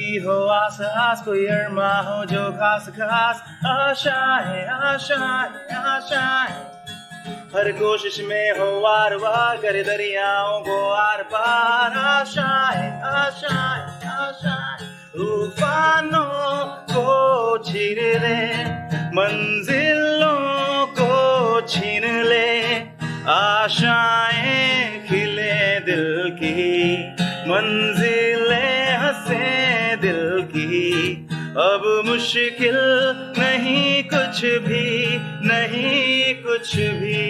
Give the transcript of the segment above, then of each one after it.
जिंदगी हो आस आस, कोई अरमा हो जो खास खास, आशाएं आशाएं आशाएं, हर कोशिश में हो वार वार, करे दरियाओं को आर पार, आशाएं आशाएं आशाएं, तूफानों को छीन ले, मंजिलों को छीन ले, आशाएं खिले दिल की, मंजिलें हंसे दिल की, अब मुश्किल नहीं कुछ भी, नहीं कुछ भी।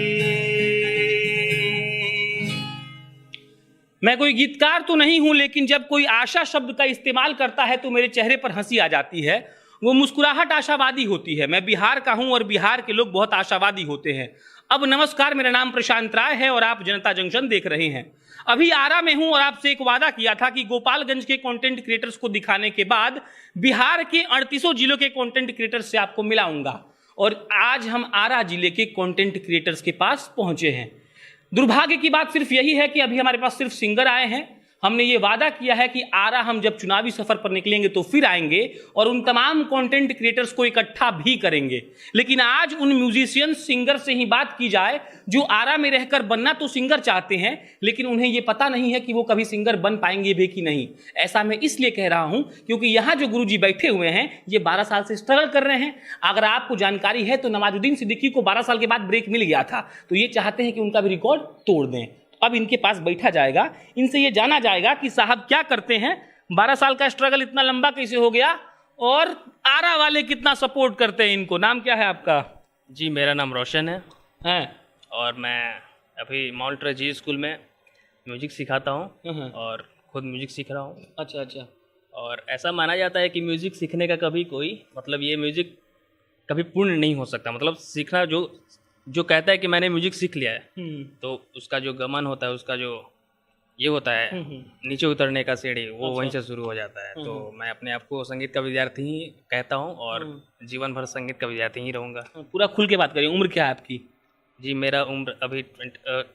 मैं कोई गीतकार तो नहीं हूं, लेकिन जब कोई आशा शब्द का इस्तेमाल करता है तो मेरे चेहरे पर हंसी आ जाती है। वो मुस्कुराहट आशावादी होती है। मैं बिहार का हूं और बिहार के लोग बहुत आशावादी होते हैं। अब नमस्कार, मेरा नाम प्रशांत राय है और आप जनता जंक्शन देख रहे हैं। अभी आरा में हूं और आपसे एक वादा किया था कि गोपालगंज के कंटेंट क्रिएटर्स को दिखाने के बाद बिहार के 38 जिलों के कंटेंट क्रिएटर्स से आपको मिलाऊंगा। और आज हम आरा जिले के कंटेंट क्रिएटर्स के पास पहुंचे हैं। दुर्भाग्य की बात सिर्फ यही है कि अभी हमारे पास सिर्फ सिंगर आए हैं। हमने ये वादा किया है कि आरा हम जब चुनावी सफर पर निकलेंगे तो फिर आएंगे और उन तमाम कंटेंट क्रिएटर्स को इकट्ठा भी करेंगे। लेकिन आज उन म्यूजिशियन सिंगर से ही बात की जाए जो आरा में रहकर बनना तो सिंगर चाहते हैं, लेकिन उन्हें ये पता नहीं है कि वो कभी सिंगर बन पाएंगे भी कि नहीं। ऐसा मैं इसलिए कह रहा हूं क्योंकि यहाँ जो गुरुजी बैठे हुए हैं ये 12 साल से स्ट्रगल कर रहे हैं। अगर आपको जानकारी है तो नवाजुद्दीन सिद्दीकी को 12 साल के बाद ब्रेक मिल गया था, तो ये चाहते हैं कि उनका भी रिकॉर्ड तोड़ दें। अब इनके पास बैठा जाएगा, इनसे ये जाना जाएगा कि साहब क्या करते हैं, 12 साल का स्ट्रगल इतना लंबा कैसे हो गया और आरा वाले कितना सपोर्ट करते हैं इनको। नाम क्या है आपका? जी, मेरा नाम रोशन है हैं? और मैं अभी माउंट रजी स्कूल में म्यूजिक सिखाता हूँ और खुद म्यूजिक सीख रहा हूँ। अच्छा अच्छा। और ऐसा माना जाता है कि म्यूजिक सीखने का कभी कोई मतलब ये म्यूजिक कभी पूर्ण नहीं हो सकता। मतलब सीखना जो कहता है कि मैंने म्यूजिक सीख लिया है तो उसका जो गमन होता है, उसका जो ये होता है नीचे उतरने का सीढ़ी, वो वहीं से शुरू हो जाता है। तो मैं अपने आप को संगीत का विद्यार्थी ही कहता हूँ और जीवन भर संगीत का विद्यार्थी ही रहूँगा। पूरा खुल के बात करिए। उम्र क्या है आपकी? जी, मेरा उम्र अभी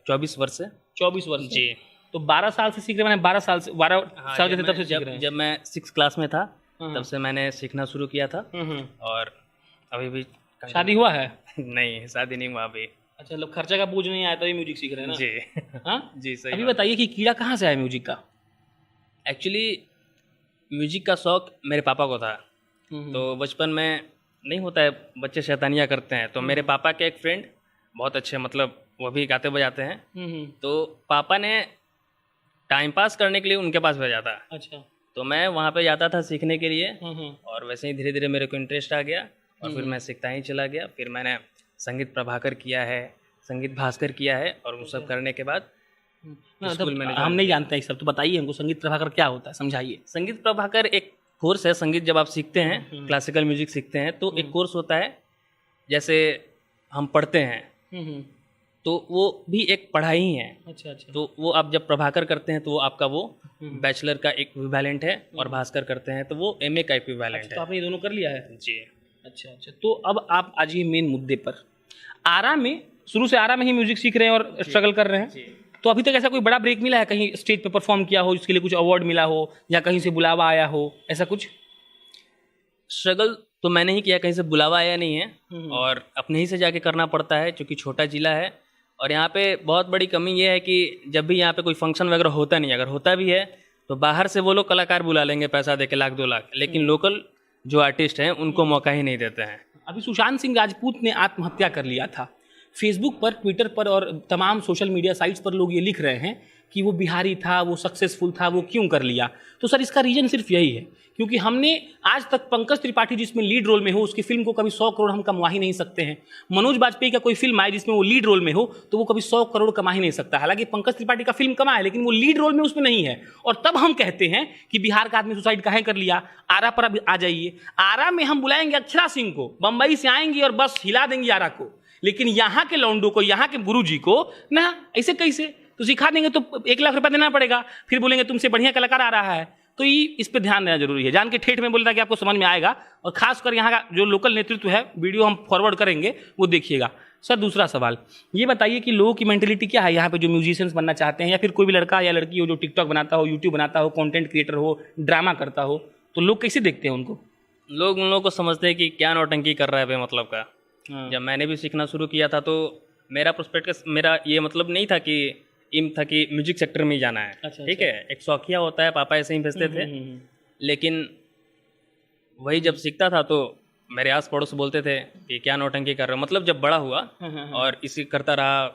24 वर्ष है। 24 वर्ष जी। तो 12 साल से सीख रहे हैं? 12 साल से 12 साल के थे तब से सीख रहे हैं? जब मैं 6 क्लास में था तब से मैंने सीखना शुरू किया था और अभी भी। शादी हुआ है? नहीं, शादी नहीं हुआ अभी। अच्छा, मतलब खर्चा का बोझ नहीं आया तभी म्यूजिक सीख रहे हैं ना? जी। हाँ जी, सही। अभी बताइए कि कीड़ा कहाँ से आया म्यूजिक का? एक्चुअली म्यूजिक का शौक मेरे पापा को था। तो बचपन में नहीं होता है, बच्चे शैतानियाँ करते हैं। तो मेरे पापा के एक फ्रेंड बहुत अच्छे, मतलब वो भी गाते बजाते हैं, तो पापा ने टाइम पास करने के लिए उनके पास भेजा था। अच्छा। तो मैं वहाँ पे जाता था सीखने के लिए और वैसे ही धीरे धीरे मेरे को इंटरेस्ट आ गया और फिर मैं सीखता ही चला गया। फिर मैंने संगीत प्रभाकर किया है, संगीत भास्कर किया है और वो सब करने के बाद स्कूल में हम नहीं जानते हैं सब, तो बताइए हमको संगीत प्रभाकर क्या होता है, समझाइए। संगीत प्रभाकर एक कोर्स है। संगीत जब आप सीखते हैं, क्लासिकल म्यूजिक सीखते हैं तो एक कोर्स होता है। जैसे हम पढ़ते हैं तो वो भी एक पढ़ाई ही है। अच्छा अच्छा। तो वो आप जब प्रभाकर करते हैं तो वो आपका वो बैचलर का इक्विवेलेंट है और भास्कर करते हैं तो वो एमए का इक्विवेलेंट है। तो आपने ये दोनों कर लिया है? जी। अच्छा अच्छा। तो अब आप आज ये मेन मुद्दे पर, आरा में शुरू से आरा में ही म्यूजिक सीख रहे हैं और स्ट्रगल कर रहे हैं, तो अभी तक ऐसा कोई बड़ा ब्रेक मिला है? कहीं स्टेज पे परफॉर्म किया हो, इसके लिए कुछ अवार्ड मिला हो या कहीं से बुलावा आया हो, ऐसा कुछ? स्ट्रगल तो मैंने ही किया, कहीं से बुलावा आया नहीं है और अपने ही से जाके करना पड़ता है क्योंकि छोटा जिला है। और यहाँ पे बहुत बड़ी कमी ये है कि जब भी यहाँ पे कोई फंक्शन वगैरह होता नहीं, अगर होता भी है तो बाहर से वो लोग कलाकार बुला लेंगे पैसा दे के, 1-2 लाख, लेकिन लोकल जो आर्टिस्ट हैं उनको मौका ही नहीं देते हैं। अभी सुशांत सिंह राजपूत ने आत्महत्या कर लिया था। फेसबुक पर, ट्विटर पर और तमाम सोशल मीडिया साइट्स पर लोग ये लिख रहे हैं कि वो बिहारी था, वो सक्सेसफुल था, वो क्यों कर लिया। तो सर इसका रीज़न सिर्फ यही है क्योंकि हमने आज तक पंकज त्रिपाठी जिसमें लीड रोल में हो उसकी फिल्म को कभी 100 करोड़ हम कमा ही नहीं सकते हैं। मनोज बाजपेयी का कोई फिल्म आए जिसमें वो लीड रोल में हो तो वो कभी 100 करोड़ कमा ही नहीं सकता। हालांकि पंकज त्रिपाठी का फिल्म कमा है लेकिन वो लीड रोल में उसमें नहीं है। और तब हम कहते हैं कि बिहार का आदमी सुसाइड काहे कर लिया। आरा पर अब आ जाइए। आरा में हम बुलाएंगे अक्षरा सिंह को, बम्बई से आएंगी और बस हिला देंगी आरा को, लेकिन यहाँ के लौंडो को, यहाँ के गुरुजी को ना ऐसे कैसे तो सिखा देंगे तो 1 लाख रुपया देना पड़ेगा, फिर बोलेंगे तुमसे बढ़िया कलाकार आ रहा है। तो ये इस पे ध्यान देना जरूरी है। जान के ठेठ में बोल रहा है कि आपको समझ में आएगा, और खासकर यहाँ का जो लोकल नेतृत्व है, वीडियो हम फॉरवर्ड करेंगे वो देखिएगा। सर दूसरा सवाल ये बताइए कि लोगों की मेंटेलिटी क्या है यहाँ पे जो म्यूजिशियंस बनना चाहते हैं या फिर कोई भी लड़का या लड़की हो जो टिकटॉक बनाता हो, यूट्यूब बनाता हो, कंटेंट क्रिएटर हो, ड्रामा करता हो, तो लोग कैसे देखते हैं उनको? लोग उन लोगों को समझते हैं कि क्या नौटंकी कर रहा है बेमतलब का। हाँ। जब मैंने भी सीखना शुरू किया था तो मेरा प्रोस्पेक्टस, मेरा ये मतलब नहीं था कि एम था कि म्यूजिक सेक्टर में ही जाना है। अच्छा, ठीक है, एक शौकिया होता है, पापा ऐसे ही भेजते थे। लेकिन वही जब सीखता था तो मेरे आस पड़ोस बोलते थे कि क्या नौटंकी कर रहे हो। मतलब जब बड़ा हुआ और इसी करता रहा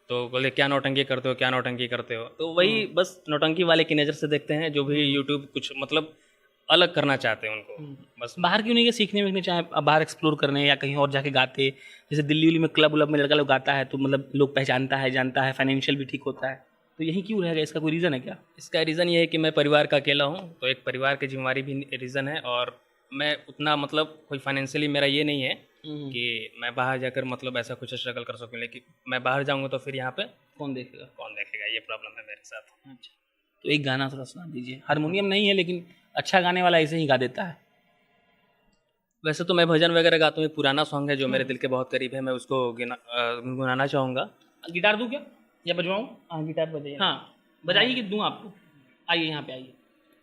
तो बोले क्या नौटंकी करते हो, क्या नौटंकी करते हो। तो वही बस नौटंकी वाले की नज़र से देखते हैं, जो भी यूट्यूब कुछ मतलब अलग करना चाहते हैं उनको। बस बाहर क्यों नहीं गए सीखने में, चाहे अब बाहर एक्सप्लोर करने या कहीं और जाके गाते? जैसे दिल्ली उल्ली में क्लब उलब में लड़का लोग गाता है तो मतलब लोग पहचानता है, जानता है, फाइनेंशियल भी ठीक होता है, तो यही क्यों रहेगा? इसका कोई रीज़न है क्या? इसका रीज़न ये है कि मैं परिवार का अकेला हूँ, तो एक परिवार की जिम्मेवारी भी रीज़न है। और मैं उतना मतलब कोई फाइनेंशियली मेरा ये नहीं है कि मैं बाहर जाकर मतलब ऐसा कुछ स्ट्रगल कर सकूँ। लेकिन मैं बाहर जाऊँगा तो फिर यहाँ पे कौन देखेगा? कौन देखेगा, ये प्रॉब्लम है मेरे साथ। अच्छा, तो एक गाना थोड़ा सुना दीजिए। हारमोनियम नहीं है लेकिन अच्छा गाने वाला ऐसे ही गा देता है। वैसे तो मैं भजन वगैरह गाता हूँ, एक पुराना सॉन्ग है जो मेरे दिल के बहुत करीब है, मैं उसको गुनगुनाना चाहूँगा। गिटार दूँ क्या या बजवाऊँ? हाँ, गिटार बजाइए। हाँ बजाइए कि दूँ आपको? आइए यहाँ पे आइए।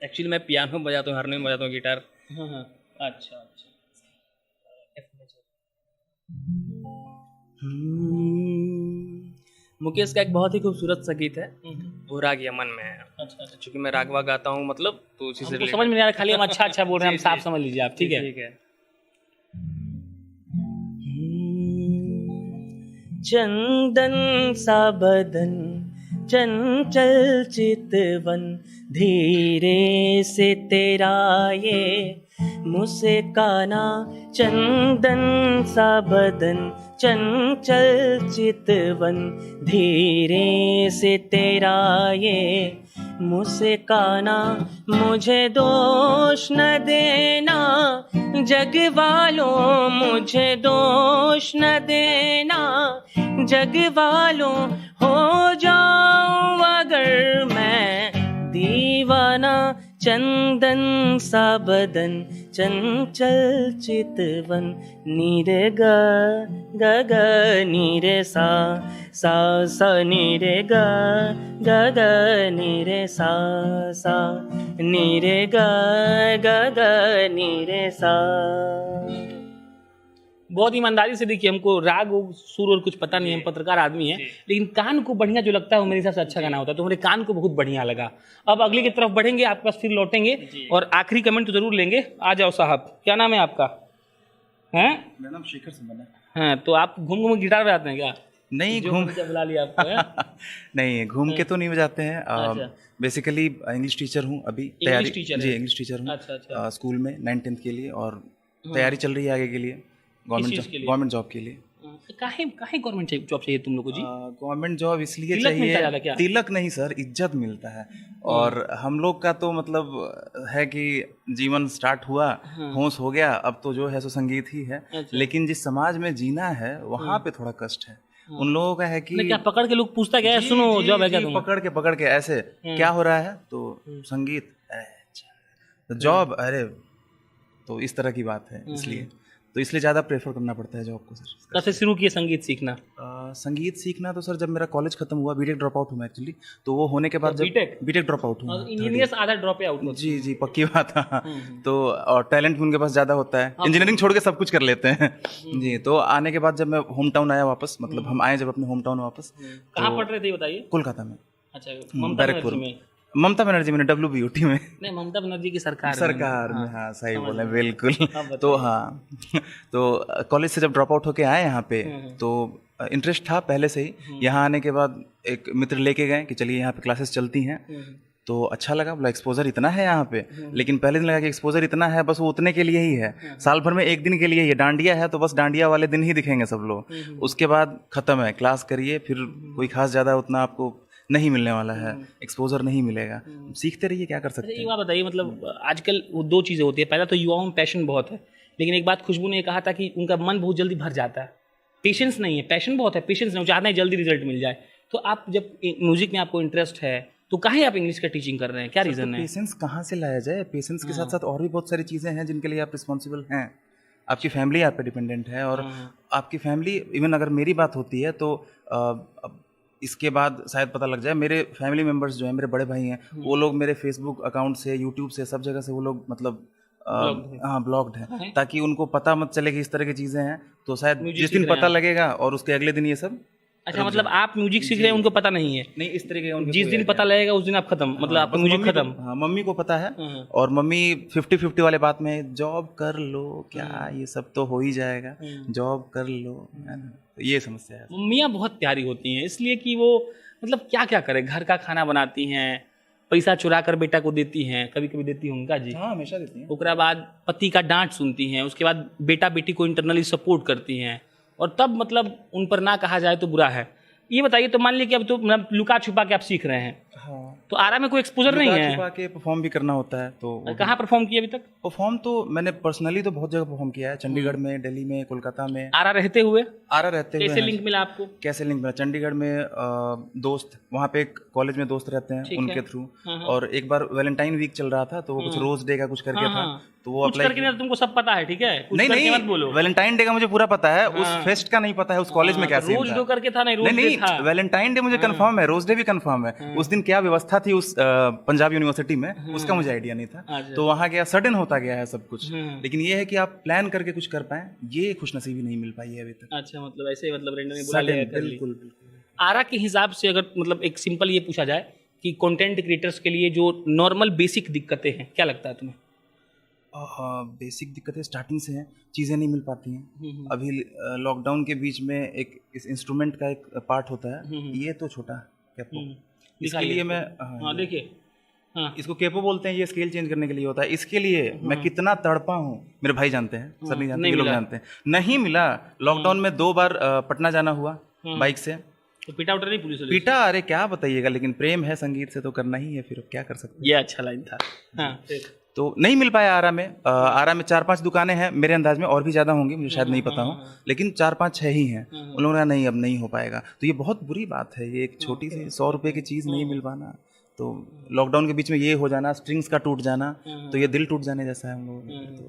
एक्चुअली मैं पियानो बजाता हूँ, हारमोनियम बजाता हूँ, गिटार। हाँ हाँ, अच्छा अच्छा। मुकेश का एक बहुत ही खूबसूरत सा गीत है, वो राग यमन में है। अच्छा अच्छा, चूँकि मैं रागवा गाता हूँ मतलब, तो उसी से हमको समझ में नहीं आ रहा, खाली हम अच्छा अच्छा बोल रहे हैं, हम साफ समझ लीजिए आप। ठीक है ठीक है। चंदन सा बदन, चंचल चितवन, धीरे से तेरा ये मुस्काना। चंदन सा बदन, चंचल चितवन, धीरे से तेरा ये मुस्काना। मुझे दोष न देना जग वालों, मुझे दोष न देना जग वालों, हो जाऊं अगर मैं दीवाना। चंदन सा बदन, चंचल चितवन, नीरे ग ग ग नीरे सा सा सा नीरे ग ग ग नीरे सा सा नीरे ग ग ग नीरे सा। बहुत ईमानदारी से देखिए, हमको राग सुर और कुछ पता नहीं है, हम पत्रकार आदमी है, लेकिन कान को बढ़िया जो लगता है वो मेरे हिसाब से अच्छा गाना होता है, तो मेरे कान को बहुत बढ़िया लगा। अब अगले की तरफ बढ़ेंगे, आपके पास फिर लौटेंगे और आखिरी कमेंट तो जरूर लेंगे। आ जाओ साहब, क्या नाम है आपका? हैं? मेरा नाम शेखर सिमन है। हाँ, तो आप घूम घूम के गिटार बजाते हैं क्या? नहीं, जो घूम बुला लिया आपको? नहीं, घूम के तो नहीं बजाते हैं। अच्छा। बेसिकली इंग्लिश टीचर हूँ अभी। इंग्लिश टीचर जी, है? इंग्लिश टीचर हूँ। अच्छा अच्छा। स्कूल में 9th-10th के लिए, और तैयारी चल रही है आगे के लिए, गवर्नमेंट जॉब के लिए। काहे गवर्नमेंट जॉब चाहिए तुम लोग को जी? गवर्नमेंट जॉब इसलिए तिलक मिलता चाहिए, ज़्यादा क्या? तिलक नहीं सर, इज्जत मिलता है। और हम लोग का तो मतलब है कि जीवन स्टार्ट हुआ, होश हो गया, अब तो जो है सो संगीत ही है। अच्छा। लेकिन जिस समाज में जीना है वहाँ पे थोड़ा कष्ट है। उन लोगों का है कि क्या पकड़ के लोग पूछता क्या है, जी, सुनो जी, जॉब है क्या जी, तुम्हारा? पकड़ के ऐसे क्या हो रहा है, तो संगीत, अच्छा, तो जॉब, अरे, तो इस तरह की बात है। इसलिए ज़्यादा प्रेफर करना पड़ता है जॉब को सर। कब से शुरू किए संगीत सीखना? संगीत सीखना तो सर जब मेरा कॉलेज खत्म हुआ, बीटेक ड्रॉप आउट हूँ मैं एक्चुअली, तो वो होने के बाद जब बीटेक ड्रॉप आउट हूँ। इंजीनियर्स आधा ड्रॉप आउट होते जी जी, पक्की बात है। तो और टैलेंट भी उनके पास ज़्यादा होता है, इंजीनियरिंग छोड़ के सब कुछ कर लेते हैं। जी, तो आने के बाद जब मैं होम टाउन आया वापस, मतलब हम आए जब अपने होम टाउन वापस। कहाँ पढ़ रहे थे बताइए? कोलकाता में। अच्छा, ममता बनर्जी में? ममता बनर्जी में, WBUT में। नहीं, ममता बनर्जी की सरकार में, हाँ सही बोले, बिल्कुल। तो हाँ, तो कॉलेज से जब ड्रॉप आउट होके आए यहाँ पे, तो इंटरेस्ट था पहले से ही। यहाँ आने के बाद एक मित्र लेके गए कि चलिए यहाँ पे क्लासेस चलती हैं, तो अच्छा लगा। बोला एक्सपोजर इतना है यहाँ पे, लेकिन पहले दिन लगा कि एक्सपोजर इतना है, बस वो उतने के लिए ही है, साल भर में एक दिन के लिए ही। डांडिया है तो बस डांडिया वाले दिन ही दिखेंगे सब लोग, उसके बाद खत्म है। क्लास करिए, फिर कोई खास ज़्यादा उतना आपको नहीं मिलने वाला है, एक्सपोजर नहीं मिलेगा। सीखते रहिए, क्या कर सकते हैं। ये बात बताइए, मतलब आजकल वो दो चीज़ें होती है। पहला तो युवाओं में पैशन बहुत है, लेकिन एक बात खुशबू ने कहा था कि उनका मन बहुत जल्दी भर जाता है, पेशेंस नहीं है। पैशन बहुत है, पेशेंस नहीं, चाहते हैं जल्दी रिजल्ट मिल जाए। तो आप जब म्यूजिक में आपको इंटरेस्ट है तो काहे आप इंग्लिश का टीचिंग कर रहे हैं, क्या रीज़न है? पेशेंस कहाँ से लाया जाए? पेशेंस के साथ साथ और भी बहुत सारी चीज़ें हैं जिनके लिए आप रिस्पॉन्सिबल हैं। आपकी फैमिली आप पे डिपेंडेंट है, और आपकी फैमिली, इवन अगर मेरी बात होती है तो इसके बाद शायद पता लग जाए, मेरे फैमिली मेम्बर्स जो हैं, मेरे बड़े भाई हैं, वो लोग मेरे फेसबुक अकाउंट से, यूट्यूब से, सब जगह से वो लोग मतलब हाँ ब्लॉक्ड है, हैं? ताकि उनको पता मत चले कि इस तरह की चीज़ें हैं, तो शायद म्यूजिक जिस सीख दिन रहे पता हैं। लगेगा और उसके अगले दिन ये सब अच्छा, मतलब आप म्यूजिक सीख रहे हैं, उनको पता नहीं है। नहीं, इस तरीके का उनके जिस कोई दिन idea पता लगेगा उस दिन आप खत्म, मतलब आपका बस म्यूजिक मम्मी को- खत्म। हाँ, मम्मी को पता है, हाँ। और मम्मी 50-50 वाले बात में जॉब कर लो, क्या ये सब तो हो ही जाएगा, जॉब कर लो, है ना, तो ये समस्या है। मम्मियाँ बहुत प्यारी होती हैं, इसलिए कि वो मतलब क्या क्या करे, घर का खाना बनाती हैं, पैसा चुरा कर बेटा को देती हैं, कभी कभी देती होंगी का जी। हाँ, हमेशा देती हैं। उसके बाद पति का डांट सुनती हैं, उसके बाद बेटा बेटी को इंटरनली सपोर्ट करती हैं, और तब मतलब उन पर ना कहा जाए तो बुरा है। ये बताइए, तो मान लीजिए कि अब तो मतलब लुका छुपा के आप सीख रहे हैं, हाँ, तो आरा में कोई एक्सपोजर नहीं लुका है? छुपा के परफॉर्म भी करना होता है, तो कहाँ परफॉर्म किए अभी तक? परफॉर्म तो मैंने पर्सनली तो बहुत जगह परफॉर्म किया है, चंडीगढ़ में, दिल्ली में, कोलकाता में, आरा रहते हुए आरा रहते हुए कैसे हैं। लिंक मिला आपको? कैसे लिंक मिला? चंडीगढ़ में दोस्त, वहाँ पे एक कॉलेज में दोस्त रहते हैं, ठीक उनके है। थ्रू, हाँ, हाँ। और एक बार वैलेंटाइन वीक चल रहा था, तो वो कुछ रोज डे का कुछ करके हाँ, था, हाँ। तो वो कुछ अप्लाई करके नहीं, तुमको सब पता है, ठीक है, कुछ नहीं करके मत नहीं, बोलो। वैलेंटाइन डे का मुझे पूरा पता है, उस हाँ। फेस्ट का नहीं पता है, उस कॉलेज में क्या तो सीन रोज था। डो करके था, नहीं रोज नहीं डे नहीं, था। वैलेंटाइन डे मुझे कंफर्म है, रोज डे भी कंफर्म है, उस दिन क्या व्यवस्था थी उस पंजाब यूनिवर्सिटी में, उसका मुझे आइडिया नहीं था, अच्छा। तो वहाँ गया, सडन होता गया है सब कुछ, हम्म। लेकिन ये है कि आप प्लान करके कुछ कर पाए, ये खुशनसीबी नहीं मिल पाई है अभी तक। अच्छा, मतलब ऐसे मतलब रेंडमली बुला Sudden, लिया कर ली। बिल्कुल बिल्कुल। आरा के हिसाब से अगर मतलब एक सिंपल ये पूछा जाए कि कंटेंट क्रिएटर्स के लिए जो नॉर्मल बेसिक दिक्कतें हैं, क्या लगता है तुम्हें? बेसिक दिक्कतें स्टार्टिंग से हैं, चीज़ें नहीं मिल पाती हैं। अभी लॉकडाउन के बीच में एक इस इंस्ट्रूमेंट का एक पार्ट होता है, ये तो छोटा कैपो, इसके दिखाइए। लिए मैं हाँ देखिए, हाँ इसको कैपो बोलते हैं, ये स्केल चेंज करने के लिए होता है, इसके लिए मैं कितना तड़पा हूँ, मेरे भाई जानते हैं, सर नहीं जानते, नहीं ये लोग मिला। जानते हैं, नहीं मिला। लॉकडाउन में 2 बार पटना जाना हुआ बाइक से, तो पिटा उटा नहीं पुलिस वाले? पीटा, अरे क्या बताइएगा, लेकिन प्रेम है संगीत से तो करना ही है, फिर क्या कर सकते हैं। ये अच्छा लाइन था। हाँ फिर? तो नहीं मिल पाया आरा में। आरा में 4-5 दुकानें हैं मेरे अंदाज में, और भी ज़्यादा होंगी, मुझे शायद नहीं पता हो, लेकिन 4-5-6 ही हैं। उन लोगों ने कहा नहीं, अब नहीं हो पाएगा, तो ये बहुत बुरी बात है, ये एक छोटी सी 100 रुपये की चीज़ नहीं मिल पाना, तो लॉकडाउन के बीच में ये हो जाना, स्ट्रिंग्स का टूट जाना, तो ये दिल टूट जाने जैसा है हम लोगों का, तो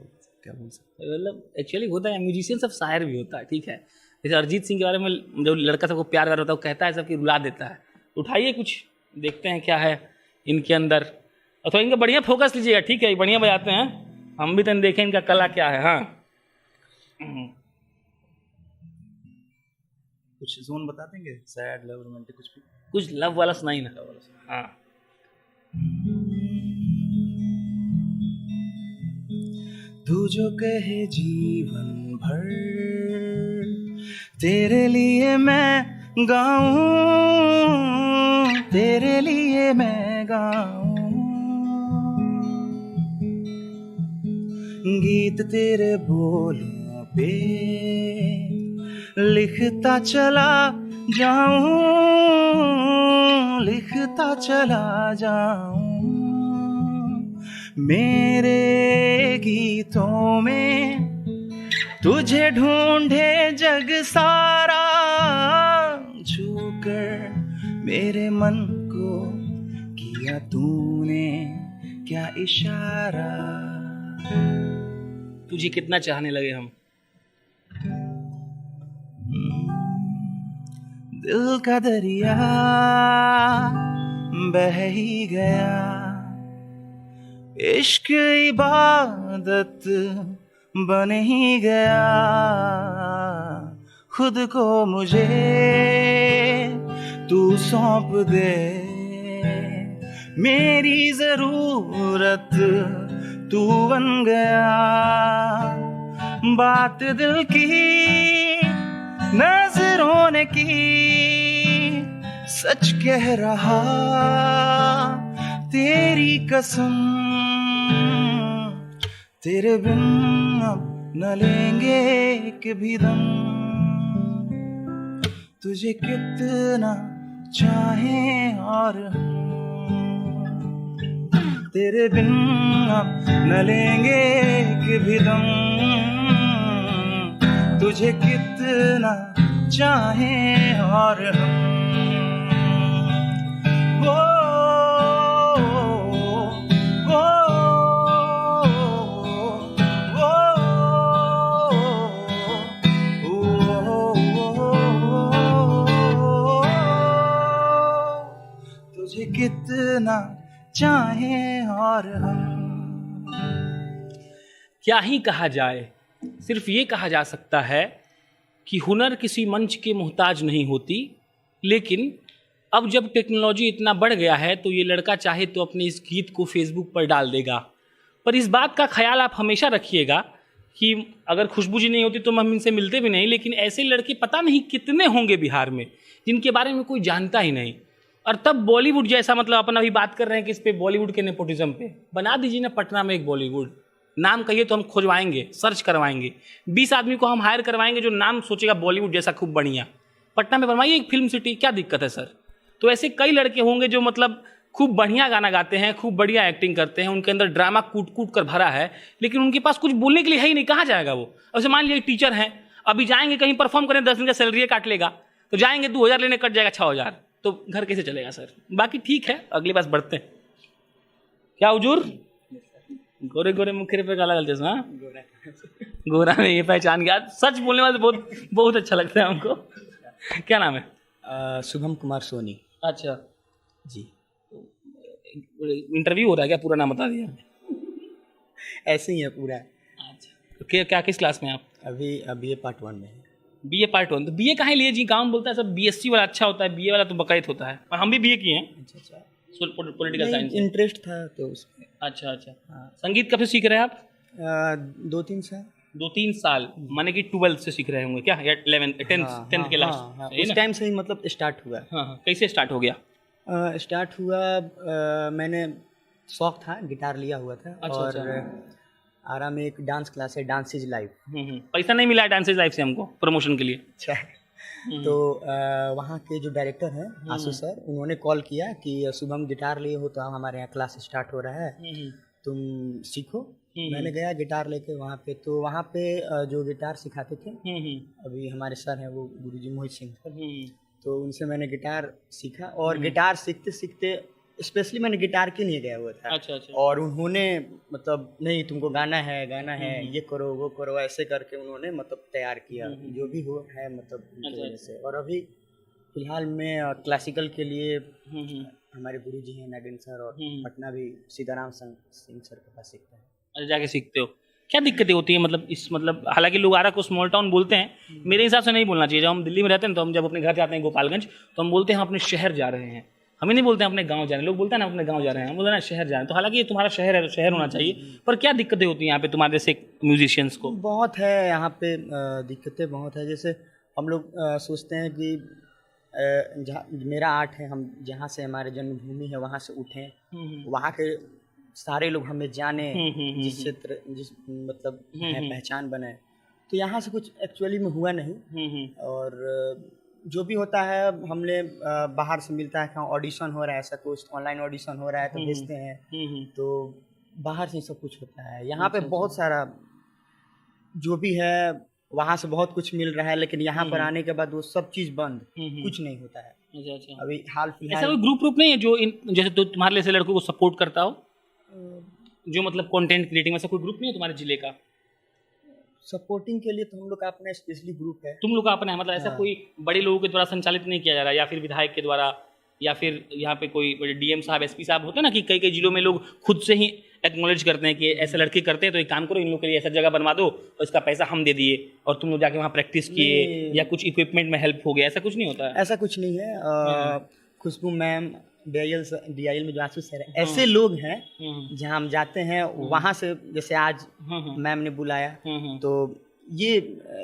क्या बोल सकते मतलब एक्चुअली होता है, म्यूजिशियन सब शायर भी होता है, ठीक है। जैसे अरिजीत सिंह के बारे में जो लड़का सबको प्यार कर होता है, वो कहता है सबकी रुला देता है। उठाइए कुछ, देखते हैं क्या है इनके अंदर, और थोड़ा इनका बढ़िया फोकस लीजिएगा, ठीक है, बढ़िया बजाते हैं, हम भी तन देखें इनका कला क्या है। हाँ कुछ जोन बता देंगे, सैड, लव, रोमांटिक, कुछ भी। कुछ लव वाला सुनाई ना। हाँ तू जो कहे जीवन भर तेरे लिए मैं गाऊं, तेरे लिए मैं गाऊं, गीत तेरे बोलों पे लिखता चला जाऊं, लिखता चला जाऊं, मेरे गीतों में तुझे ढूंढे जग सारा, छूकर मेरे मन को किया तूने क्या इशारा। तुझे कितना चाहने लगे हम। दिल का दरिया बह ही गया, इश्क इबादत बन ही गया, खुद को मुझे तू सौंप दे, मेरी जरूरत तू बन गया, बात दिल की नजरों ने की, सच कह रहा तेरी कसम, तेरे बिन अब न लेंगे एक भी दम, तुझे कितना चाहें और तेरे बिन अब न लेंगे एक भी दम, तुझे कितना चाहें और हम। तुझे कितना चाहे और हम। क्या ही कहा जाए, सिर्फ ये कहा जा सकता है कि हुनर किसी मंच के मोहताज नहीं होती, लेकिन अब जब टेक्नोलॉजी इतना बढ़ गया है तो ये लड़का चाहे तो अपने इस गीत को फेसबुक पर डाल देगा। पर इस बात का ख्याल आप हमेशा रखिएगा कि अगर खुशबू जी नहीं होती तो हम इनसे मिलते भी नहीं, लेकिन ऐसे लड़के पता नहीं कितने होंगे बिहार में जिनके बारे में कोई जानता ही नहीं। और तब बॉलीवुड जैसा, मतलब अपन अभी बात कर रहे हैं कि इस पे बॉलीवुड के नेपोटिज्म पे बना दीजिए ना पटना में एक बॉलीवुड, नाम कहिए तो हम खोजवाएंगे, सर्च करवाएंगे, 20 आदमी को हम हायर करवाएंगे जो नाम सोचेगा बॉलीवुड जैसा खूब बढ़िया। पटना में बनवाइए एक फिल्म सिटी, क्या दिक्कत है सर? तो ऐसे कई लड़के होंगे जो मतलब खूब बढ़िया गाना गाते हैं, खूब बढ़िया एक्टिंग करते हैं, उनके अंदर ड्रामा कूट कूट कर भरा है, लेकिन उनके पास कुछ बोलने के लिए है ही नहीं, कहाँ जाएगा वो? अब मान लीजिए टीचर हैं, अभी जाएंगे कहीं परफॉर्म करें, 10 दिन का सैलरी काट लेगा, तो जाएंगे 2000 लेने कट जाएगा 6000, तो घर कैसे चलेगा सर? बाकी ठीक है, अगली बात बढ़ते हैं। क्या हुजूर? गोरे गोरे मुखरे पे काला गलते हाँ, गोरा में ये पहचान गया, सच बोलने वाले बहुत बहुत अच्छा लगता है हमको। क्या नाम है? शुभम कुमार सोनी। अच्छा जी। इंटरव्यू हो रहा है क्या? पूरा नाम बता दिया। ऐसे ही है पूरा। अच्छा, तो क्या किस क्लास में आप? अभी BA पार्ट 1 में है। BA पार्ट 1, तो BA कहाँ लिए जी? गाँव में बोलता है सब BSc वाला अच्छा होता है, BA वाला तो बकायद होता है, और हम भी BA किए हैं। अच्छा, पॉलिटिकल साइंस इंटरेस्ट था तो उसमें। अच्छा। हाँ। संगीत कब से सीख रहे हैं आप? 2-3 साल। 2-3 साल माने कि 12th से सीख रहे होंगे क्या, या 11th 10th के लास्ट? हाँ, उस टाइम से ही मतलब स्टार्ट हुआ। हाँ, कैसे स्टार्ट हो गया? स्टार्ट हुआ, मैंने शौक था, गिटार लिया हुआ था। और आरा में एक डांस क्लास है, डांस इज लाइफ। पैसा नहीं मिला है डांस इज लाइफ से हमको प्रमोशन के लिए। अच्छा। तो वहाँ के जो डायरेक्टर हैं आशु सर, उन्होंने कॉल किया कि शुभम गिटार लिए हो तो हमारे यहाँ क्लास स्टार्ट हो रहा है, तुम सीखो। मैंने गया गिटार लेके वहाँ पे, तो वहाँ पे जो गिटार सिखाते थे अभी हमारे सर हैं वो गुरुजी मोहित सिंह, तो उनसे मैंने गिटार सीखा। और गिटार सीखते सीखते स्पेशली मैंने गिटार के लिए गया हुआ था। अच्छा। और उन्होंने मतलब नहीं तुमको गाना है ये करो वो करो, ऐसे करके उन्होंने मतलब तैयार किया जो भी हो है मतलब उनकी वजह से। और अभी फिलहाल मैं क्लासिकल के लिए हमारे गुरुजी हैं नागिन सर, और पटना भी सीताराम सिंह सर के पास सीखता है। अच्छा, जाके सीखते हो। क्या दिक्कतें होती हैं मतलब इस, मतलब हालांकि लोग आरा को स्मॉल टाउन बोलते हैं, मेरे हिसाब से नहीं बोलना चाहिए। जब हम दिल्ली में रहते हैं तो हम जब अपने घर जाते हैं गोपालगंज तो हम बोलते हैं हम अपने शहर जा रहे हैं, हमें नहीं बोलते हैं अपने गांव जा रहे हैं। लोग बोलते हैं ना अपने गांव जा रहे हैं, हम बोलते हैं ना शहर जा रहे हैं। तो हालांकि ये तुम्हारा शहर है तो शहर होना चाहिए, पर क्या दिक्कतें होती हैं यहाँ पे तुम्हारे जैसे म्यूजिशियंस को? बहुत है यहाँ पे, दिक्कतें बहुत है। जैसे हम लोग सोचते हैं कि जहाँ मेरा आर्ट है, हम जहाँ से हमारे जन्मभूमि है वहाँ से उठें, वहाँ के सारे लोग हमें जाने, जिस क्षेत्र जिस मतलब है पहचान बने। तो यहाँ से कुछ एक्चुअली में हुआ नहीं। और जो भी होता है हमने बाहर से मिलता है, ऑडिशन हो रहा है, ऐसा कुछ ऑनलाइन ऑडिशन हो रहा है तो भेजते हैं, तो बाहर से सब कुछ होता है। यहाँ पे बहुत सारा जो भी है वहाँ से बहुत कुछ मिल रहा है, लेकिन यहाँ पर आने के बाद वो सब चीज़ बंद, कुछ नहीं होता है। अच्छा। अभी हाल फिलहाल ऐसा कोई ग्रुप नहीं है जो जैसे तो तुम्हारे जैसे लड़कों को सपोर्ट करता हो, जो मतलब कंटेंट क्रिएटिंग, ऐसा कोई ग्रुप नहीं है तुम्हारे जिले का? सपोर्टिंग के लिए तो हम लोग का अपना स्पेशली ग्रुप है। तुम लोग का अपना है, मतलब ऐसा कोई बड़े लोगों के द्वारा संचालित नहीं किया जा रहा, या फिर विधायक के द्वारा, या फिर यहाँ पे कोई DM साहब SP साहब होते हैं ना कि कई जिलों में लोग खुद से ही एक्नॉलेज करते हैं कि ऐसे लड़के करते हैं तो एक काम करो, इन लोग के लिए ऐसा जगह बनवा दो और इसका पैसा हम दे दिए और तुम लोग जाके वहाँ प्रैक्टिस किए, या कुछ इक्विपमेंट में हेल्प हो गया, ऐसा कुछ नहीं होता है? ऐसा कुछ नहीं है। खुशबू मैम, DIL में जो आशु सर है, ऐसे लोग हैं जहाँ हम जाते हैं वहाँ से, जैसे आज मैम ने बुलाया तो ये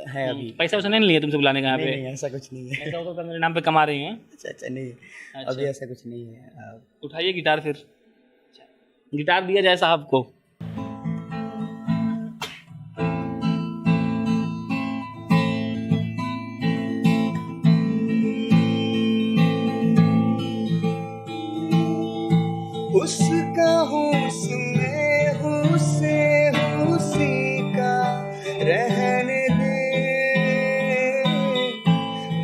है। अभी पैसा वैसा नहीं लिया तुमसे बुलाने का यहाँ पे? नहीं, ऐसा कुछ नहीं है। ऐसा होता तो मेरे नाम पे कमा रही हैं। अच्छा नहीं, अभी ऐसा कुछ नहीं है। उठाइए गिटार, फिर गिटार दिया जाए साहब को। उसका उसमें हुसे हुसी का रहने दे,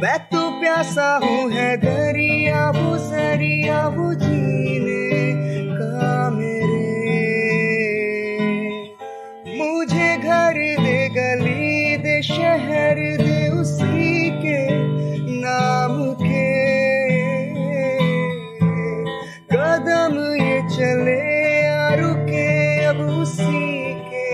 मैं तो प्यासा हूँ है दरिया वो जीने का मेरे। मुझे घर दे, गली दे, शहर दे उसी के नाम के, कदम ये चले या रुके अब उसी के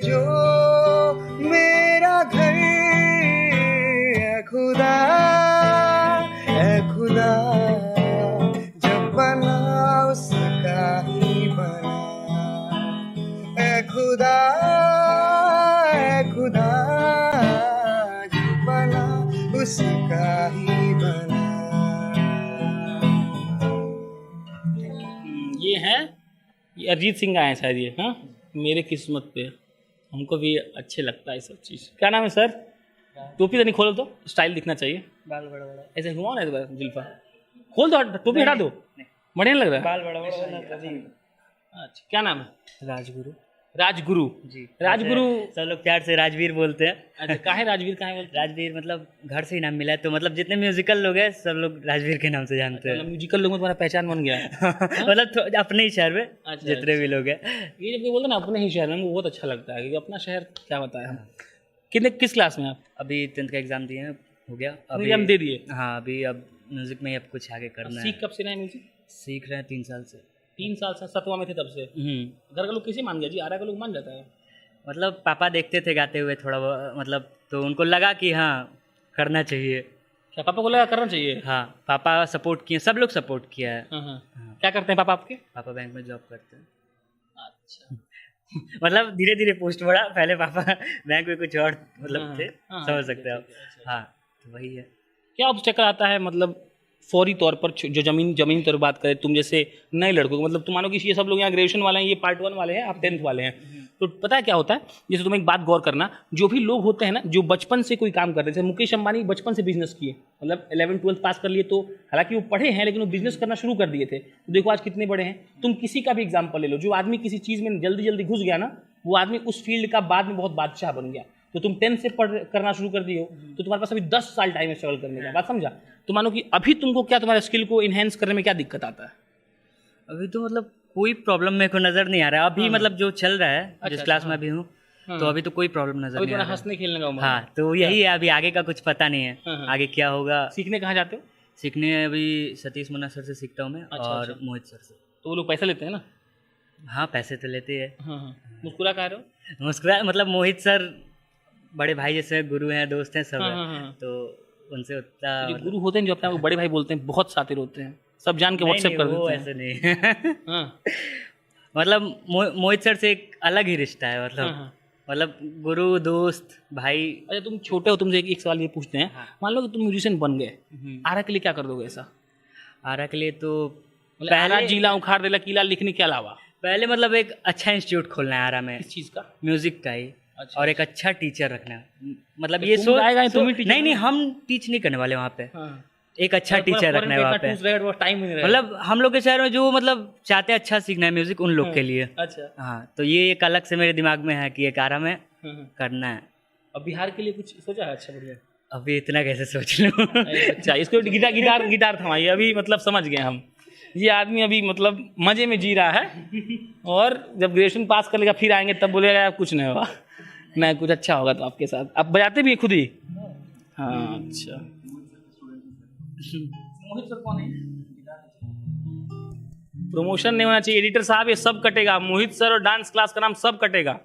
जो मेरा घर है खुदा, है खुदा, जब बना उसका ही बना, है खुदा, है खुदा, जब बना उसका ही बना। ये अरिजीत सिंह आए शायद ये, हाँ, मेरे किस्मत पे। हमको भी अच्छे लगता है सब चीज़। क्या नाम है सर? टोपी तो नहीं खोलो तो स्टाइल दिखना चाहिए। बाल बड़ा बड़ा, ऐसे घुमाओ ना जुल्फा, खोल दो, टोपी हटा दो, बढ़िया लग रहा है। बाल बड़ा बड़ा तभी। अच्छा, क्या नाम है? राजगुरु राजगुरु जी। राजगुरु। सब लोग प्यार से राजवीर बोलते हैं। अच्छा, काहे राजवीर काहे बोलते हैं? राजवीर मतलब घर से ही नाम मिला है, तो मतलब जितने म्यूजिकल लोग हैं सब लोग राजवीर के नाम से जानते हैं। मतलब म्यूजिकल लोगों में तुम्हारा पहचान बन गया है। मतलब अपने ही शहर में अच्छा, जितने भी लोग हैं। ये जब कोई बोलते हैं ना अपने ही शहर में, हमको बहुत अच्छा लगता है, क्योंकि अपना शहर क्या बताया हम। किस क्लास में आप? अभी 10th का एग्जाम दिए हैं, हो गया अभी हम दे दिए। हाँ, अभी अब म्यूजिक में ही अब कुछ आगे करना है। सीख कब से रहे म्यूजिक? सीख रहे हैं 3 साल से। 3 साल से, 7वां में थे तब से। घर का लोग कैसे मान गया जी? आरा का लोग मान जाता है। मतलब पापा देखते थे गाते हुए थोड़ा मतलब, तो उनको लगा कि हाँ करना चाहिए। क्या पापा को लगा करना चाहिए? हाँ, पापा सपोर्ट किए, सब लोग सपोर्ट किया है। हाँ। क्या करते हैं पापा आपके? पापा बैंक में जॉब करते हैं। अच्छा। मतलब धीरे धीरे पोस्ट बढ़ा, पहले पापा बैंक में कुछ और मतलब थे, समझ सकते हो आप। हाँ, तो वही है। क्या ऑब्स्टेकल आता है मतलब फौरी तौर पर, जो जमीन तौर पर बात करें, तुम जैसे नए लड़कों को, मतलब तुम मानो कि ये सब लोग यहाँ ग्रेजुएशन वाले हैं, ये पार्ट 1 वाले हैं, आप 10th वाले हैं, तो पता है क्या होता है? जैसे तुम एक बात गौर करना, जो भी लोग होते हैं ना, जो बचपन से कोई काम करते थे, मुकेश अंबानी बचपन से बिजनेस किए, मतलब 11th-12th पास कर लिए, तो हालांकि वो पढ़े हैं लेकिन वो बिजनेस करना शुरू कर दिए थे, तो देखो आज कितने बड़े हैं। तुम किसी का भी एग्जाम्पल ले लो, जो आदमी किसी चीज़ में जल्दी घुस गया ना, वो आदमी उस फील्ड का बाद में बहुत बादशाह बन गया। तो तुम 10th से करना शुरू कर दिए हो, तो तुम्हारे पास अभी 10 साल टाइम है स्ट्रगल करने का। बात समझा? तो मानो कि अभी तुमको क्या, तुम्हारे स्किल को इन्हेंस करने में क्या दिक्कत आता है? अभी तो मतलब कोई प्रॉब्लम मेरे को नजर नहीं आ रहा है अभी। मतलब जो चल रहा है, जिस क्लास में अभी हूँ, तो अभी तो कोई प्रॉब्लम नजर नहीं आ रहा है। हंसने खेलने का उम्र। हाँ, तो यही है, अभी आगे का कुछ पता नहीं है, आगे क्या होगा। सीखने कहाँ जाते हो? सीखने अभी सतीश मुन्ना सर से सीखता हूँ मैं, और मोहित सर से। तो वो लोग पैसे लेते हैं ना? हाँ, पैसे तो लेते हैं। मुस्कुरा कह रहे हो? मुस्कुरा मतलब मोहित सर बड़े भाई जैसे गुरु हैं, दोस्त हैं, सब हैं, तो उनसे उतना जो गुरु होते हैं, जो अपने आप को बड़े भाई बोलते हैं, बहुत सातिर होते हैं, सब जान के व्हाट्सएप कर देते हैं। ऐसे नहीं। मतलब मोहित सर से एक अलग ही रिश्ता है, मतलब गुरु, दोस्त, भाई। अच्छा, तुम छोटे हो, तुमसे एक सवाल ये पूछते हैं, मान लो कि तुम म्यूजिशियन बन गए, आरा के लिए क्या कर दोगे ऐसा? आरा के लिए तो पहले जिला उखाड़ देला किला लिखने के अलावा पहले मतलब एक अच्छा इंस्टीट्यूट खोलना है आरा में। इस चीज़ का? म्यूजिक का ही। अच्छा, और एक अच्छा टीचर रखना है। मतलब तो ये तुम गाएगा, तुम ही टीचर? नहीं, हम टीच नहीं करने वाले वहाँ पे। एक अच्छा टीचर रखना है वहाँ पे। मतलब हम लोग के शहर में जो मतलब चाहते हैं अच्छा सीखना है म्यूजिक, उन लोग के लिए। अच्छा। हाँ, तो ये एक अलग से मेरे दिमाग में है कि एक आरा में करना है। अब बिहार के लिए कुछ सोचा है? अच्छा, बढ़िया। अभी इतना कैसे सोच लूँ? अच्छा, इसको गिटार थमाइए, अभी मतलब समझ गए हम। ये आदमी अभी मतलब मजे में जी रहा है, और जब ग्रेजुएशन पास कर लेगा फिर आएंगे तब बोलेगा कुछ नहीं होगा, नहीं कुछ अच्छा होगा तो आपके साथ। आप बजाते भी खुद ही? हाँ, अच्छा। मोहित सर कौन है? प्रमोशन नहीं होना चाहिए एडिटर साहब, ये सब कटेगा। मोहित सर और डांस क्लास का नाम सब कटेगा।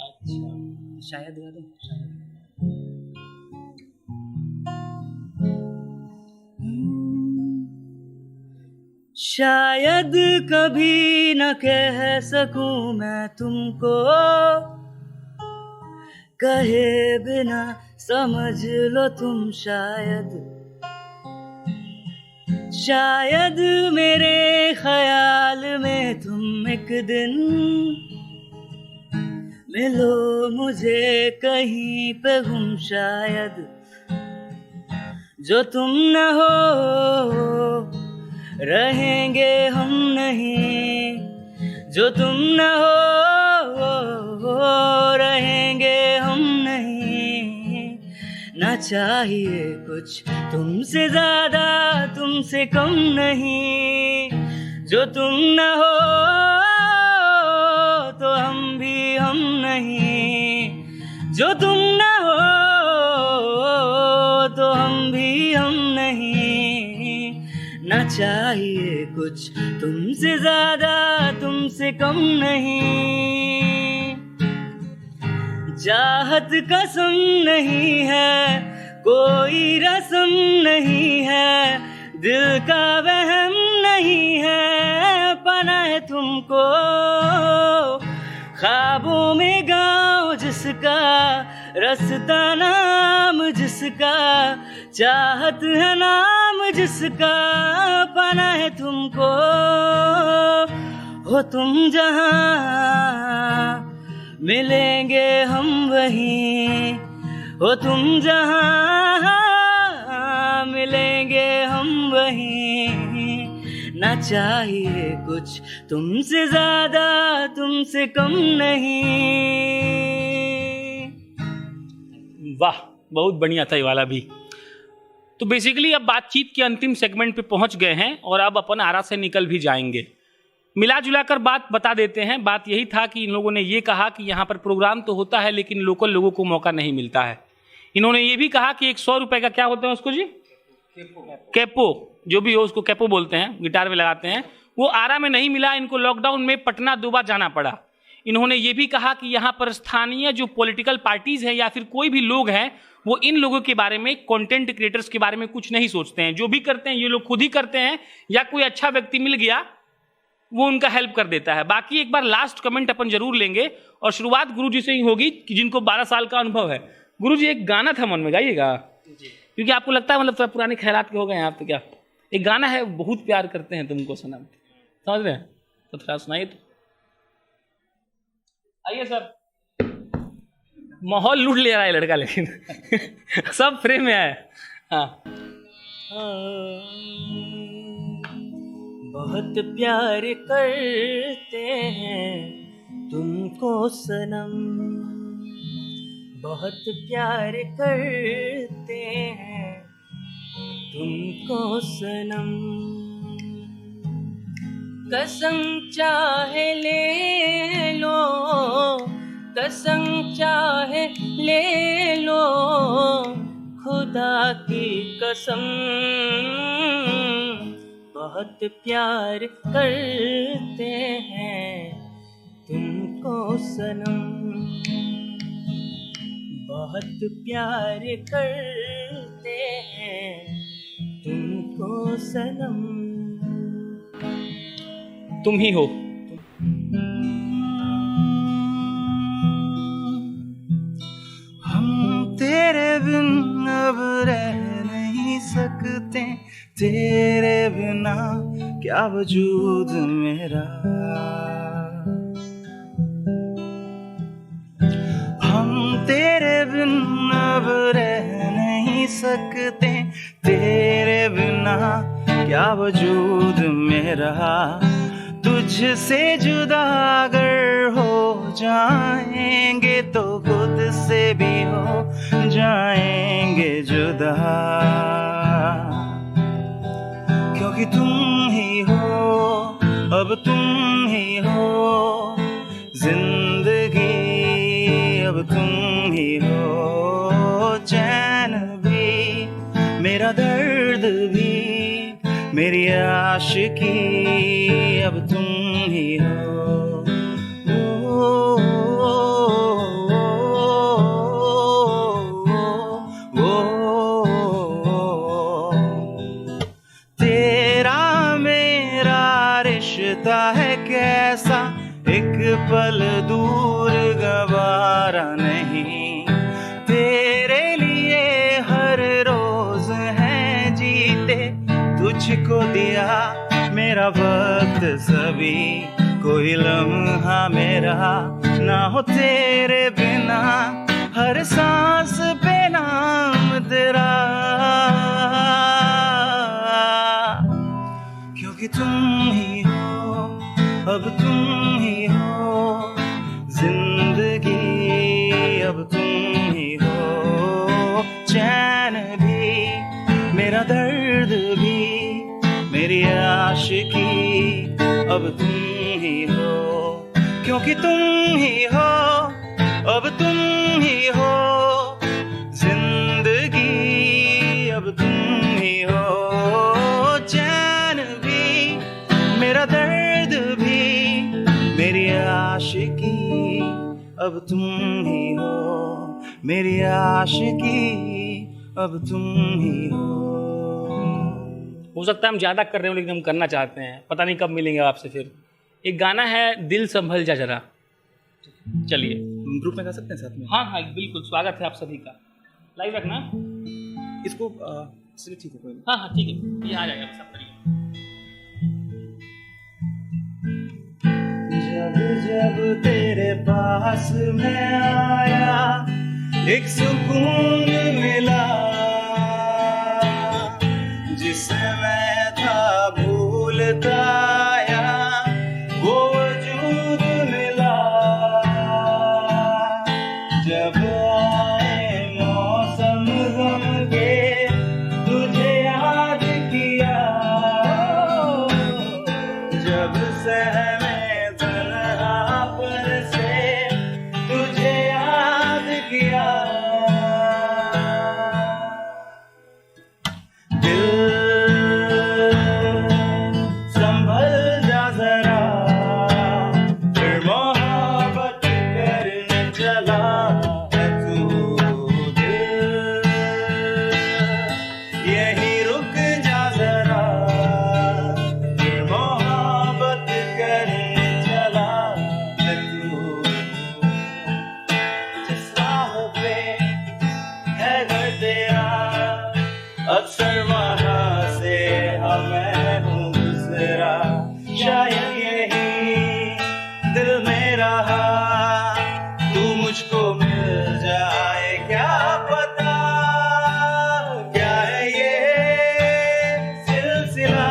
अच्छा, शायद शायद कभी न कह सकूं मैं तुमको, कहे बिना समझ लो तुम। शायद मेरे ख्याल में तुम एक दिन मिलो मुझे कहीं पे गुम। शायद जो तुम न हो रहेंगे हम नहीं, जो तुम न हो रहेंगे हम नहीं। ना चाहिए कुछ तुमसे ज्यादा, तुमसे कम नहीं। जो तुम न हो तो हम भी हम नहीं, जो तुम न हो तो हम भी हम नहीं। ना चाहिए कुछ तुमसे ज्यादा तुमसे कम नहीं, चाहत कसम नहीं है, कोई रस्म नहीं है, दिल का वहम नहीं है, पना है तुमको ख्वाबों में गाँव जिसका, रास्ता नाम जिसका, चाहत है नाम जिसका, पना है तुमको। हो तुम जहाँ मिलेंगे हम वहीं, हो तुम जहाँ मिलेंगे हम वहीं, ना चाहिए कुछ तुमसे ज्यादा तुमसे कम नहीं। वाह, बहुत बढ़िया था ये वाला भी। तो बेसिकली अब बातचीत के अंतिम सेगमेंट पे पहुंच गए हैं और अब अपन आरा से निकल भी जाएंगे। मिला जुलाकर बात बता देते हैं। बात यही था कि इन लोगों ने ये कहा कि यहाँ पर प्रोग्राम तो होता है लेकिन लोकल लोगों को मौका नहीं मिलता है। इन्होंने ये भी कहा कि 100 रुपए का क्या होता है उसको जी, कैपो, जो भी हो उसको कैपो बोलते हैं, गिटार में लगाते हैं, वो आरा में नहीं मिला। इनको लॉकडाउन में पटना 2 बार जाना पड़ा। इन्होंने ये भी कहा कि यहाँ पर स्थानीय जो पॉलिटिकल पार्टीज हैं या फिर कोई भी लोग हैं वो इन लोगों के बारे में, कंटेंट क्रिएटर्स के बारे में कुछ नहीं सोचते हैं। जो भी करते हैं ये लोग खुद ही करते हैं या कोई अच्छा व्यक्ति मिल गया वो उनका हेल्प कर देता है। बाकी एक बार लास्ट कमेंट अपन जरूर लेंगे और शुरुआत गुरुजी से ही होगी कि जिनको 12 साल का अनुभव है। गुरुजी एक गाना था मन में, गाइएगा, क्योंकि आपको लगता है मतलब थोड़ा पुराने ख्यालात के हो गए हैं आप, तो क्या एक गाना है, बहुत प्यार करते हैं तुमको सनम, समझ रहे हैं, तो थोड़ा सुनाइए तो। आइए सर, माहौल लूट ले रहा है लड़का लेकिन सब फ्रेम में आया। हाँ, बहुत प्यार करते हैं तुमको सनम, बहुत प्यार करते हैं तुमको सनम, कसम चाहे ले लो, कसम चाहे ले लो, खुदा की कसम, बहुत प्यार करते हैं तुमको सनम, बहुत प्यार करते हैं तुमको सनम। तुम ही हो। हम तेरे बिन अब रह नहीं सकते, तेरे बिना क्या वजूद मेरा, हम तेरे बिन अब रह नहीं सकते, तेरे बिना क्या वजूद मेरा, तुझसे जुदा अगर हो जाएंगे तो खुद से भी हो जाएंगे जुदा, क्योंकि तुम ही हो, अब तुम ही हो जिंदगी, अब तुम ही हो चैन भी, मेरा दर्द भी, मेरी आशिकी, अब तुम ही हो। तेरा मेरा रिश्ता है कैसा, एक पल दूर गवारा नहीं, तेरे लिए हर रोज है जीते, तुझको दिया मेरा वक्त सभी, कोई लम्हा मेरा ना हो तेरे बिना, हर सांस पे नाम तेरा, क्योंकि तुम ही हो, अब तुम ही हो जिंदगी, अब तुम ही हो चैन भी, मेरा दर्द भी, मेरी आशिकी, अब तुम ही हो, क्योंकि तुम ही हो, अब तुम ही हो जिंदगी, अब तुम ही हो चैन अब तुम ही हो मेरी आशिकी, अब तुम ही हो सकता है हम ज़्यादा कर रहे हो लेकिन हम करना चाहते हैं, पता नहीं कब मिलेंगे आपसे फिर। एक गाना है दिल संभल जा जरा, चलिए ग्रुप में गा सकते हैं साथ में। हाँ हाँ बिल्कुल, स्वागत है आप सभी का। लाइव रखना इसको चलिए ठीक है, कोई नहीं। हाँ हाँ ठीक है, ये आ जाएगा सब करिए। जब जब तेरे पास मैं आया एक सुकून मिला, जिसे मैं था भूलता आया वो वजूद मिला। जब आए मौसम गम के तुझे याद किया, जब सहमे तन्हापन से तुझे याद किया। अक्सर वहाँ से हमें हूँ गुजरा, शायद यही दिल में रहा, तू मुझको मिल जाए क्या पता, क्या है ये सिलसिला।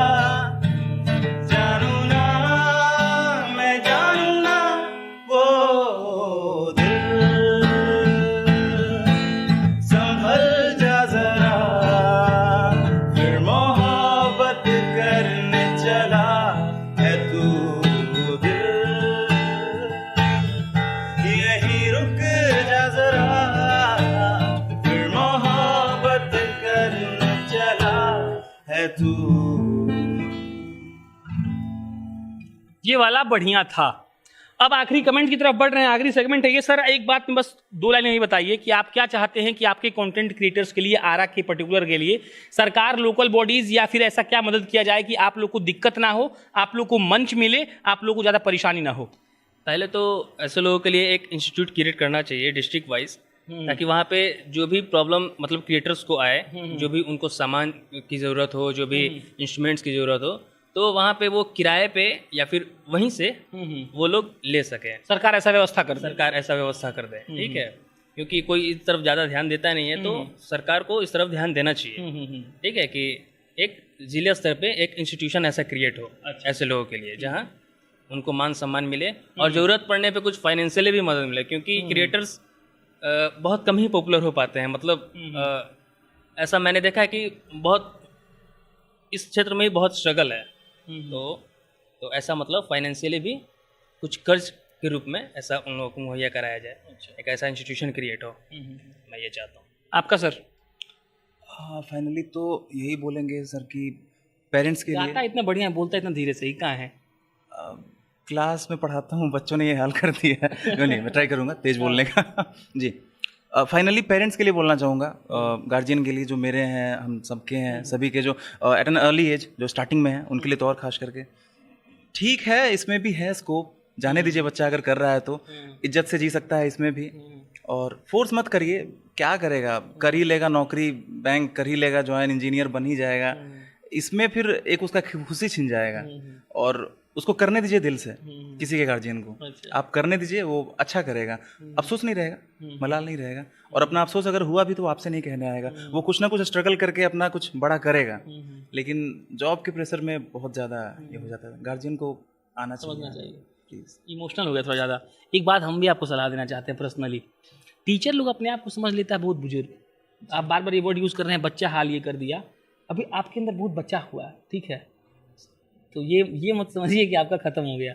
जानू ना मैं जानू ना वो दिल, संभल जा जरा फिर मोहब्बत करने चला है तू दिल, यही रुक जा जरा फिर मोहब्बत करने चला है तू। ये वाला बढ़िया था। अब आखिरी कमेंट की तरफ बढ़ रहे हैं, आखिरी सेगमेंट है ये। सर एक बात में बस 2 लाइनें ही बताइए कि आप क्या चाहते हैं कि आपके कंटेंट क्रिएटर्स के लिए, आरा के पर्टिकुलर के लिए सरकार, लोकल बॉडीज या फिर ऐसा क्या मदद किया जाए कि आप लोग को दिक्कत ना हो, आप लोग को मंच मिले, आप लोग को ज़्यादा परेशानी ना हो? पहले तो ऐसे लोगों के लिए एक इंस्टीट्यूट क्रिएट करना चाहिए डिस्ट्रिक्ट वाइज, ताकि वहाँ पे जो भी प्रॉब्लम मतलब क्रिएटर्स को आए, जो भी उनको सामान की ज़रूरत हो, जो भी इंस्ट्रूमेंट्स की ज़रूरत हो, तो वहाँ पे वो किराए पे या फिर वहीं से वो लोग ले सकें। सरकार ऐसा व्यवस्था कर दे। सरकार ऐसा व्यवस्था कर दे, ठीक है, क्योंकि कोई इस तरफ ज़्यादा ध्यान देता नहीं है, तो सरकार को इस तरफ ध्यान देना चाहिए, ठीक है, कि एक जिला स्तर पे एक इंस्टीट्यूशन ऐसा क्रिएट हो ऐसे लोगों के लिए, जहाँ उनको मान सम्मान मिले और ज़रूरत पड़ने पे कुछ फाइनेंशियली भी मदद मिले, क्योंकि क्रिएटर्स बहुत कम ही पॉपुलर हो पाते हैं। मतलब ऐसा मैंने देखा है कि बहुत इस क्षेत्र में बहुत स्ट्रगल है, तो ऐसा मतलब फाइनेंशियली भी कुछ कर्ज के रूप में ऐसा उन लोगों को मुहैया कराया जाए। एक ऐसा इंस्टीट्यूशन क्रिएट हो, मैं ये चाहता हूँ। आपका सर? हाँ, फाइनली तो यही बोलेंगे सर कि पेरेंट्स के लिए। गाता इतना बढ़िया, बोलता इतना धीरे से, ही कहाँ है? क्लास में पढ़ाता हूँ, बच्चों ने ये हाल कर दिया है। नहीं, मैं ट्राई करूँगा तेज बोलने का। जी, फाइनली पेरेंट्स के लिए बोलना चाहूँगा, गार्जियन के लिए जो मेरे हैं, हम सबके हैं, सभी के जो एट एन अर्ली एज जो स्टार्टिंग में हैं, उनके लिए तो और खास करके ठीक है, इसमें भी है स्कोप, जाने दीजिए, बच्चा अगर कर रहा है तो इज्जत से जी सकता है इसमें भी, और फोर्स मत करिए, क्या करेगा, कर ही लेगा नौकरी, बैंक कर ही लेगा, ज्वाइन इंजीनियर बन ही जाएगा, इसमें फिर एक उसका खुशी छिन जाएगा, और उसको करने दीजिए दिल से, किसी के गार्जियन को आप करने दीजिए, वो अच्छा करेगा, अफसोस नहीं रहेगा, मलाल नहीं रहेगा, और अपना अफसोस अगर हुआ भी तो आपसे नहीं कहने आएगा, वो कुछ ना कुछ स्ट्रगल करके अपना कुछ बड़ा करेगा, लेकिन जॉब के प्रेशर में बहुत ज़्यादा ये हो जाता है, गार्जियन को आना चाहिए। प्लीज़, इमोशनल हो गया थोड़ा ज़्यादा। एक बात हम भी आपको सलाह देना चाहते हैं पर्सनली, टीचर लोग अपने आप को समझ लेता है बहुत बुजुर्ग, आप बार बार ये वर्ड यूज़ कर रहे हैं, बच्चा हाल ये कर दिया, अभी आपके अंदर बहुत बच्चा हुआ है, ठीक है, तो ये मत समझिए कि आपका ख़त्म हो गया।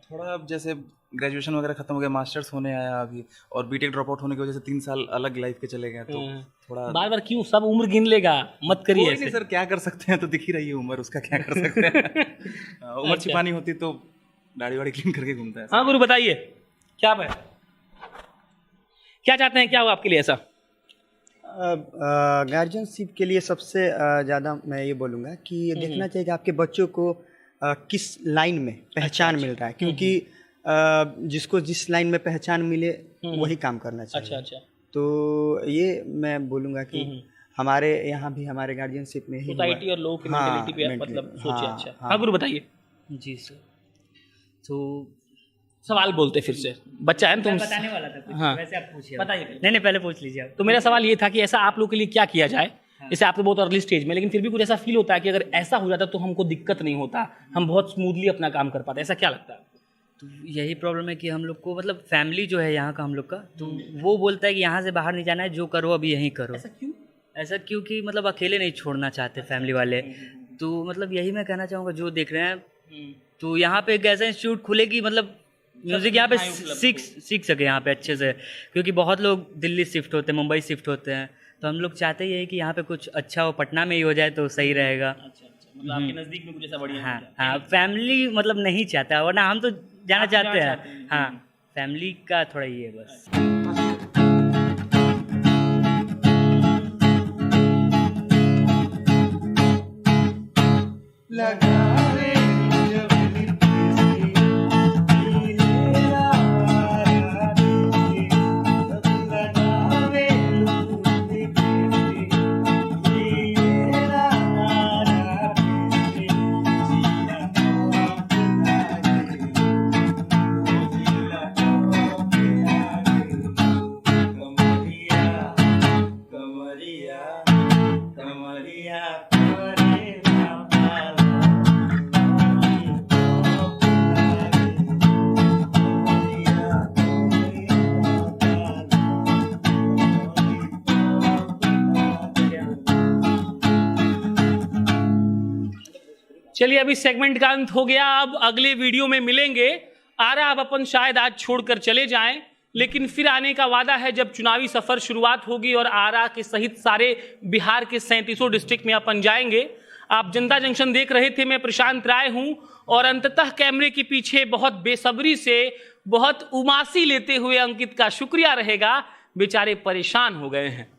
थोड़ा जैसे ग्रेजुएशन वगैरह खत्म हो गया, मास्टर्स होने आया अभी, और बीटेक ड्रॉप आउट होने की वजह से 3 साल अलग लाइफ के चले गए, तो थोड़ा बार बार क्यों सब उम्र गिन लेगा, मत करिए ऐसे। नहीं सर, क्या कर सकते हैं, तो दिख ही रही है उम्र, उसका क्या कर सकते हैं। उम्र छिपानी होती तो दाढ़ी वाड़ी क्लीन करके घूमता है। हाँ गुरु बताइए क्या है? क्या चाहते हैं, क्या हो आपके लिए ऐसा? गार्जियनशिप के लिए सबसे ज़्यादा मैं ये बोलूँगा कि देखना चाहिए कि आपके बच्चों को किस लाइन में पहचान मिल रहा है, क्योंकि जिसको जिस लाइन में पहचान मिले वही काम करना चाहिए। अच्छा। तो ये मैं बोलूँगा कि हमारे यहाँ भी हमारे गार्जियनशिप में ही सोसाइटी और लोगों की मेंटालिटी पे आप मतलब सोचिए। अच्छा हाँ गुरु बताइए। जी सर, तो सवाल बोलते फिर से, बच्चा है ना तुम। बताने वाला था कुछ, हाँ। वैसे आप पूछिए। बताइए। नहीं पहले पूछ लीजिए आप। तो मेरा सवाल ये था कि ऐसा आप लोग के लिए क्या किया जाए, जैसे आप तो बहुत अर्ली स्टेज में, लेकिन फिर भी कुछ ऐसा फील होता है कि अगर ऐसा हो जाता तो हमको दिक्कत नहीं होता, हम बहुत स्मूथली अपना काम कर पाते, ऐसा क्या लगता है? तो यही प्रॉब्लम है कि हम लोग को मतलब फैमिली जो है यहाँ का हम लोग का, तो वो बोलता है कि यहाँ से बाहर नहीं जाना है, जो करो अभी यहीं करो। ऐसा क्यों? ऐसा क्योंकि मतलब अकेले नहीं छोड़ना चाहते फैमिली वाले। तो मतलब यही मैं कहना चाहूँगा, जो देख रहे हैं तो यहाँ पे एक ऐसा इंस्टीट्यूट खुले कि मतलब म्यूज़िक यहाँ पे सीख सके यहाँ पे अच्छे से, क्योंकि बहुत लोग दिल्ली शिफ्ट होते हैं, मुंबई शिफ्ट होते हैं, तो हम लोग चाहते ही है कि यहाँ पे कुछ अच्छा हो, पटना में ही हो जाए तो सही रहेगा। अच्छा मतलब आपके नज़दीक में कुछ ऐसा बढ़िया। हाँ, फैमिली मतलब नहीं चाहता, वरना हम तो जाना चाहते हैं। हाँ, फैमिली का थोड़ा ये है बस। चलिए अभी सेगमेंट का अंत हो गया, अब अगले वीडियो में मिलेंगे। आरा अब अपन शायद आज छोड़कर चले जाएं, लेकिन फिर आने का वादा है जब चुनावी सफर शुरुआत होगी और आरा के सहित सारे बिहार के 37 डिस्ट्रिक्ट में अपन जाएंगे। आप जनता जंक्शन देख रहे थे, मैं प्रशांत राय हूं और अंततः कैमरे के पीछे बहुत बेसब्री से, बहुत उमासी लेते हुए अंकित का शुक्रिया रहेगा, बेचारे परेशान हो गए हैं।